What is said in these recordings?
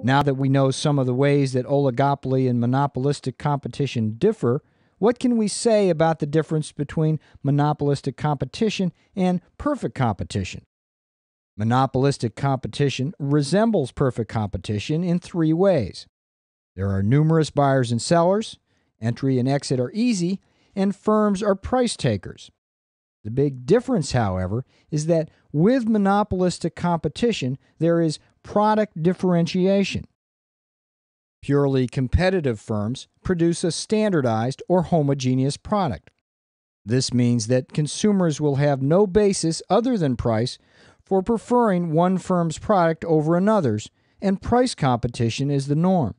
Now that we know some of the ways that oligopoly and monopolistic competition differ, what can we say about the difference between monopolistic competition and perfect competition? Monopolistic competition resembles perfect competition in three ways. There are numerous buyers and sellers, entry and exit are easy, and firms are price takers. The big difference, however, is that with monopolistic competition, there is product differentiation. Purely competitive firms produce a standardized or homogeneous product. This means that consumers will have no basis other than price for preferring one firm's product over another's, and price competition is the norm.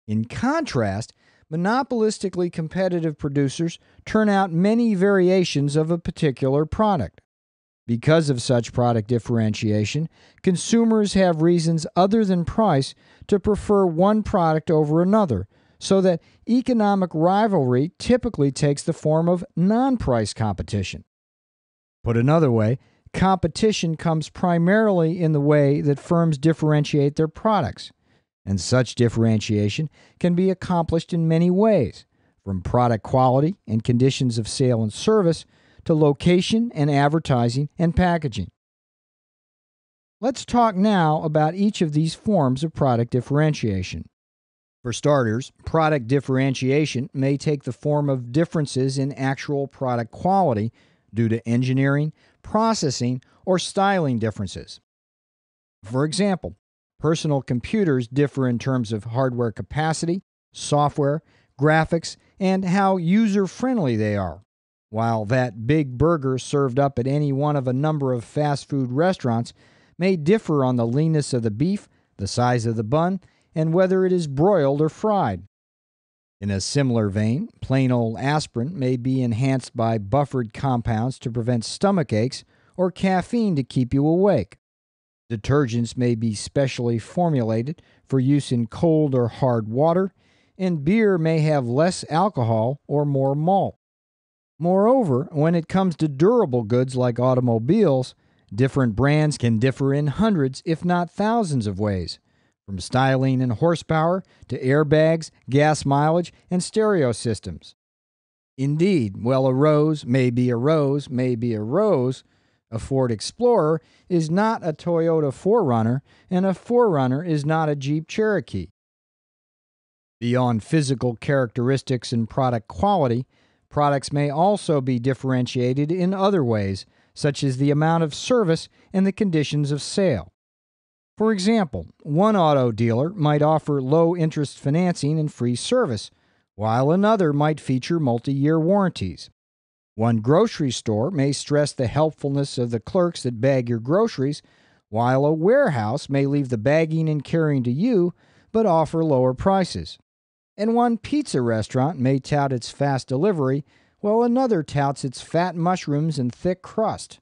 In contrast, monopolistically competitive producers turn out many variations of a particular product. Because of such product differentiation, consumers have reasons other than price to prefer one product over another, so that economic rivalry typically takes the form of non-price competition. Put another way, competition comes primarily in the way that firms differentiate their products, and such differentiation can be accomplished in many ways, from product quality and conditions of sale and service to location and advertising and packaging. Let's talk now about each of these forms of product differentiation. For starters, product differentiation may take the form of differences in actual product quality due to engineering, processing, or styling differences. For example, personal computers differ in terms of hardware capacity, software, graphics, and how user-friendly they are, while that big burger served up at any one of a number of fast food restaurants may differ on the leanness of the beef, the size of the bun, and whether it is broiled or fried. In a similar vein, plain old aspirin may be enhanced by buffered compounds to prevent stomach aches or caffeine to keep you awake. Detergents may be specially formulated for use in cold or hard water, and beer may have less alcohol or more malt. Moreover, when it comes to durable goods like automobiles, different brands can differ in hundreds, if not thousands of ways, from styling and horsepower to airbags, gas mileage, and stereo systems. Indeed, while a rose may be a rose, may be a rose, a Ford Explorer is not a Toyota 4Runner, and a 4Runner is not a Jeep Cherokee. Beyond physical characteristics and product quality, products may also be differentiated in other ways, such as the amount of service and the conditions of sale. For example, one auto dealer might offer low-interest financing and free service, while another might feature multi-year warranties. One grocery store may stress the helpfulness of the clerks that bag your groceries, while a warehouse may leave the bagging and carrying to you, but offer lower prices. And one pizza restaurant may tout its fast delivery, while another touts its fat mushrooms and thick crust.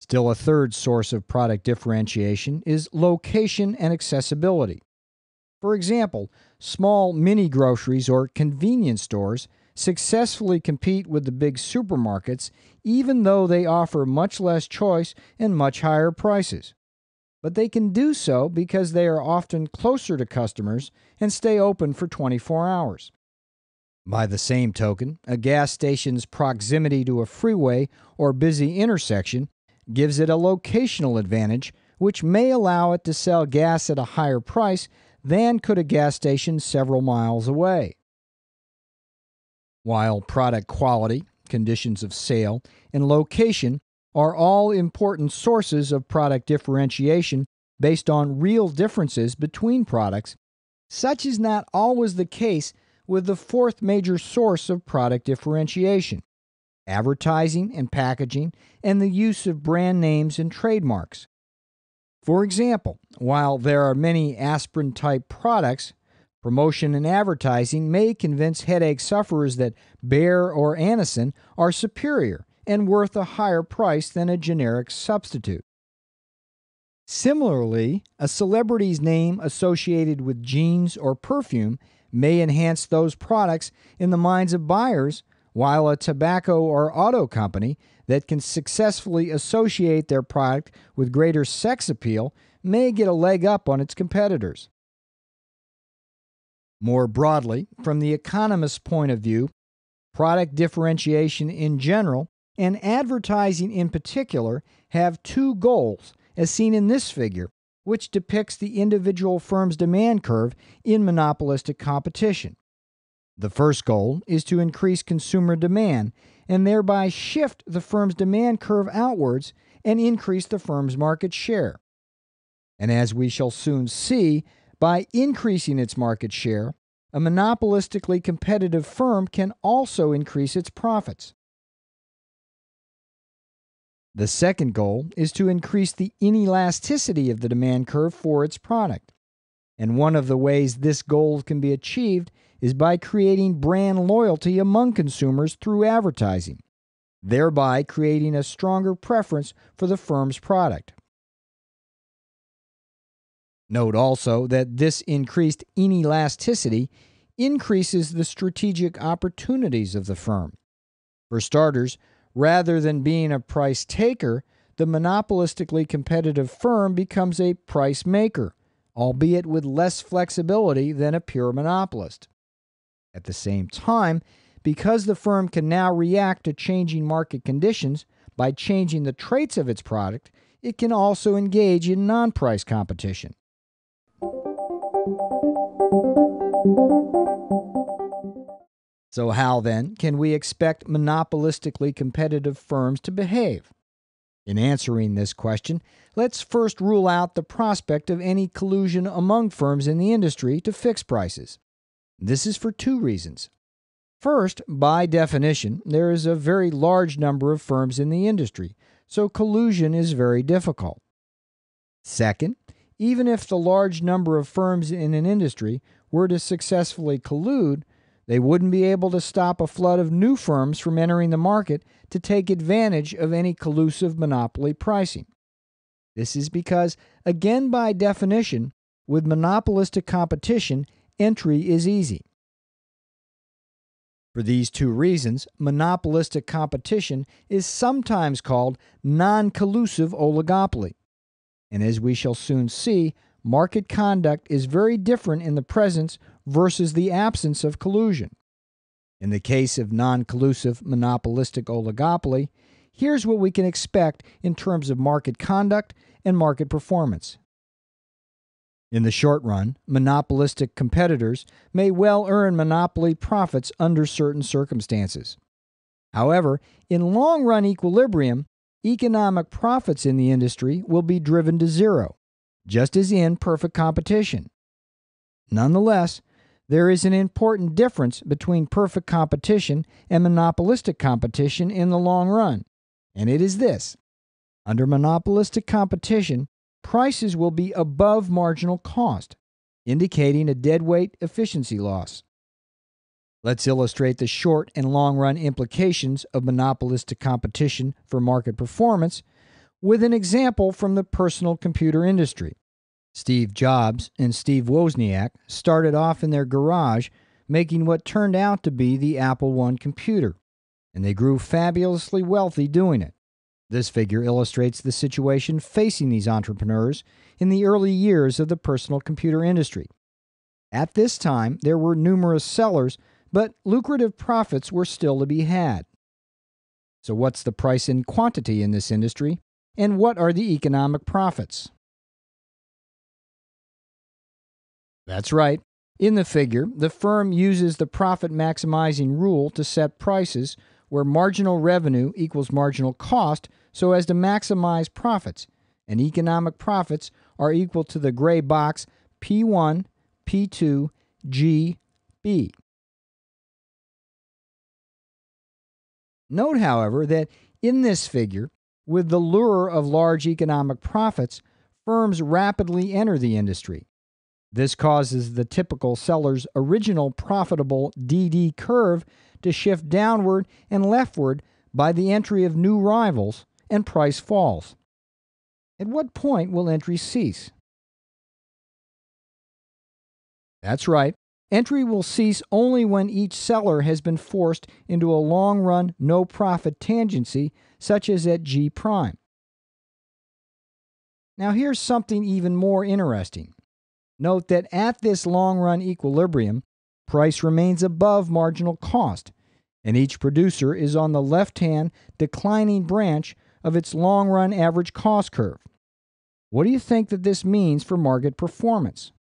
Still, a third source of product differentiation is location and accessibility. For example, small mini groceries or convenience stores successfully compete with the big supermarkets, even though they offer much less choice and much higher prices. But they can do so because they are often closer to customers and stay open for 24 hours. By the same token, a gas station's proximity to a freeway or busy intersection gives it a locational advantage, which may allow it to sell gas at a higher price than could a gas station several miles away. While product quality, conditions of sale, and location are all important sources of product differentiation based on real differences between products, such is not always the case with the fourth major source of product differentiation: advertising and packaging, and the use of brand names and trademarks. For example, while there are many aspirin-type products, promotion and advertising may convince headache sufferers that Bayer or Anacin are superior and worth a higher price than a generic substitute. Similarly, a celebrity's name associated with jeans or perfume may enhance those products in the minds of buyers, while a tobacco or auto company that can successfully associate their product with greater sex appeal may get a leg up on its competitors. More broadly, from the economist's point of view, product differentiation in general and advertising in particular have two goals, as seen in this figure, which depicts the individual firm's demand curve in monopolistic competition. The first goal is to increase consumer demand and thereby shift the firm's demand curve outwards and increase the firm's market share. And as we shall soon see, by increasing its market share, a monopolistically competitive firm can also increase its profits. The second goal is to increase the inelasticity of the demand curve for its product. And one of the ways this goal can be achieved is by creating brand loyalty among consumers through advertising, thereby creating a stronger preference for the firm's product. Note also that this increased inelasticity increases the strategic opportunities of the firm. For starters, rather than being a price taker, the monopolistically competitive firm becomes a price maker, albeit with less flexibility than a pure monopolist. At the same time, because the firm can now react to changing market conditions by changing the traits of its product, it can also engage in non-price competition. So how, then, can we expect monopolistically competitive firms to behave? In answering this question, let's first rule out the prospect of any collusion among firms in the industry to fix prices. This is for two reasons. First, by definition, there is a very large number of firms in the industry, so collusion is very difficult. Second, even if the large number of firms in an industry were to successfully collude, they wouldn't be able to stop a flood of new firms from entering the market to take advantage of any collusive monopoly pricing. This is because, again by definition, with monopolistic competition, entry is easy. For these two reasons, monopolistic competition is sometimes called non-collusive oligopoly. And as we shall soon see, market conduct is very different in the presence versus the absence of collusion. In the case of non-collusive monopolistic oligopoly, here's what we can expect in terms of market conduct and market performance. In the short run, monopolistic competitors may well earn monopoly profits under certain circumstances. However, in long-run equilibrium, economic profits in the industry will be driven to zero, just as in perfect competition. Nonetheless, there is an important difference between perfect competition and monopolistic competition in the long run, and it is this. Under monopolistic competition, prices will be above marginal cost, indicating a deadweight efficiency loss. Let's illustrate the short and long-run implications of monopolistic competition for market performance with an example from the personal computer industry. Steve Jobs and Steve Wozniak started off in their garage making what turned out to be the Apple I computer, and they grew fabulously wealthy doing it. This figure illustrates the situation facing these entrepreneurs in the early years of the personal computer industry. At this time, there were numerous sellers, but lucrative profits were still to be had. So what's the price and quantity in this industry, and what are the economic profits? That's right. In the figure, the firm uses the profit-maximizing rule to set prices where marginal revenue equals marginal cost so as to maximize profits, and economic profits are equal to the gray box P1, P2, G, B. Note, however, that in this figure, with the lure of large economic profits, firms rapidly enter the industry. This causes the typical seller's original profitable DD curve to shift downward and leftward by the entry of new rivals, and price falls. At what point will entry cease? That's right. Entry will cease only when each seller has been forced into a long-run, no-profit tangency, such as at G prime. Now here's something even more interesting. Note that at this long-run equilibrium, price remains above marginal cost, and each producer is on the left-hand declining branch of its long-run average cost curve. What do you think that this means for market performance?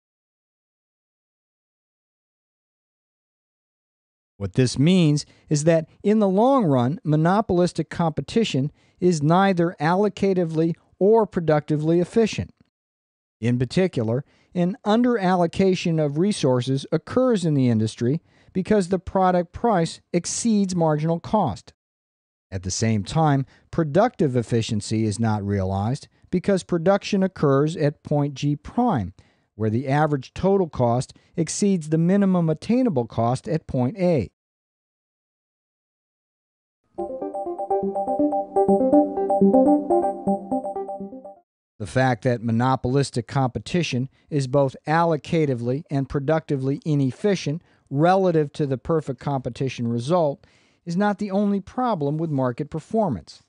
What this means is that in the long run, monopolistic competition is neither allocatively or productively efficient. In particular, an underallocation of resources occurs in the industry because the product price exceeds marginal cost. At the same time, productive efficiency is not realized because production occurs at point G prime, where the average total cost exceeds the minimum attainable cost at point A. The fact that monopolistic competition is both allocatively and productively inefficient relative to the perfect competition result is not the only problem with market performance.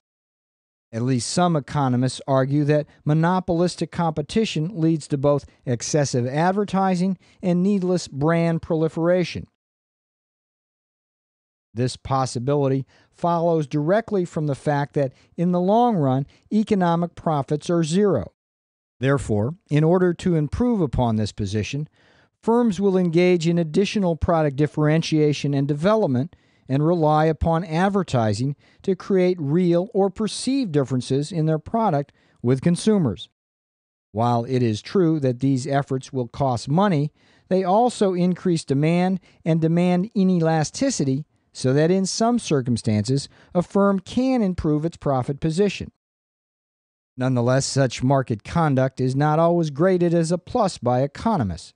At least some economists argue that monopolistic competition leads to both excessive advertising and needless brand proliferation. This possibility follows directly from the fact that in the long run, economic profits are zero. Therefore, in order to improve upon this position, firms will engage in additional product differentiation and development and rely upon advertising to create real or perceived differences in their product with consumers. While it is true that these efforts will cost money, they also increase demand and demand inelasticity so that in some circumstances a firm can improve its profit position. Nonetheless, such market conduct is not always graded as a plus by economists.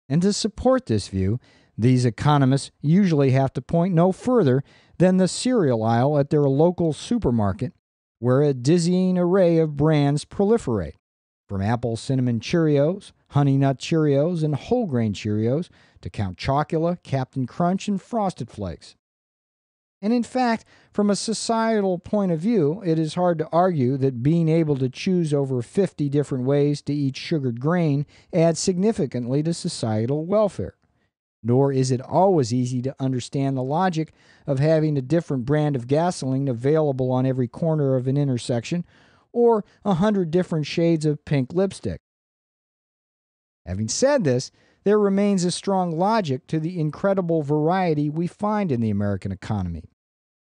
And to support this view, these economists usually have to point no further than the cereal aisle at their local supermarket, where a dizzying array of brands proliferate, from Apple Cinnamon Cheerios, Honey Nut Cheerios, and Whole Grain Cheerios to Count Chocula, Captain Crunch, and Frosted Flakes. And in fact, from a societal point of view, it is hard to argue that being able to choose over 50 different ways to eat sugared grain adds significantly to societal welfare. Nor is it always easy to understand the logic of having a different brand of gasoline available on every corner of an intersection or 100 different shades of pink lipstick. Having said this, there remains a strong logic to the incredible variety we find in the American economy.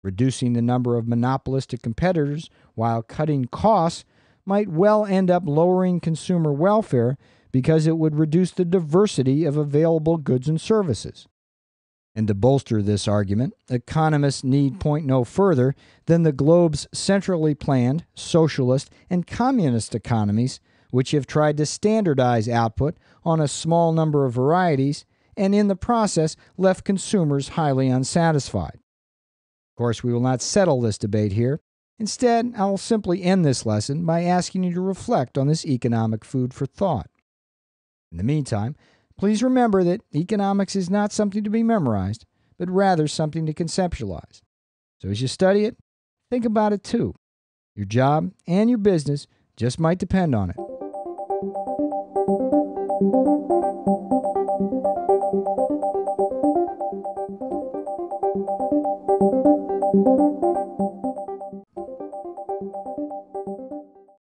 Reducing the number of monopolistic competitors while cutting costs might well end up lowering consumer welfare because it would reduce the diversity of available goods and services. And to bolster this argument, economists need point no further than the globe's centrally planned socialist and communist economies, which have tried to standardize output on a small number of varieties and in the process left consumers highly unsatisfied. Of course, we will not settle this debate here. Instead, I will simply end this lesson by asking you to reflect on this economic food for thought. In the meantime, please remember that economics is not something to be memorized, but rather something to conceptualize. So as you study it, think about it too. Your job and your business just might depend on it.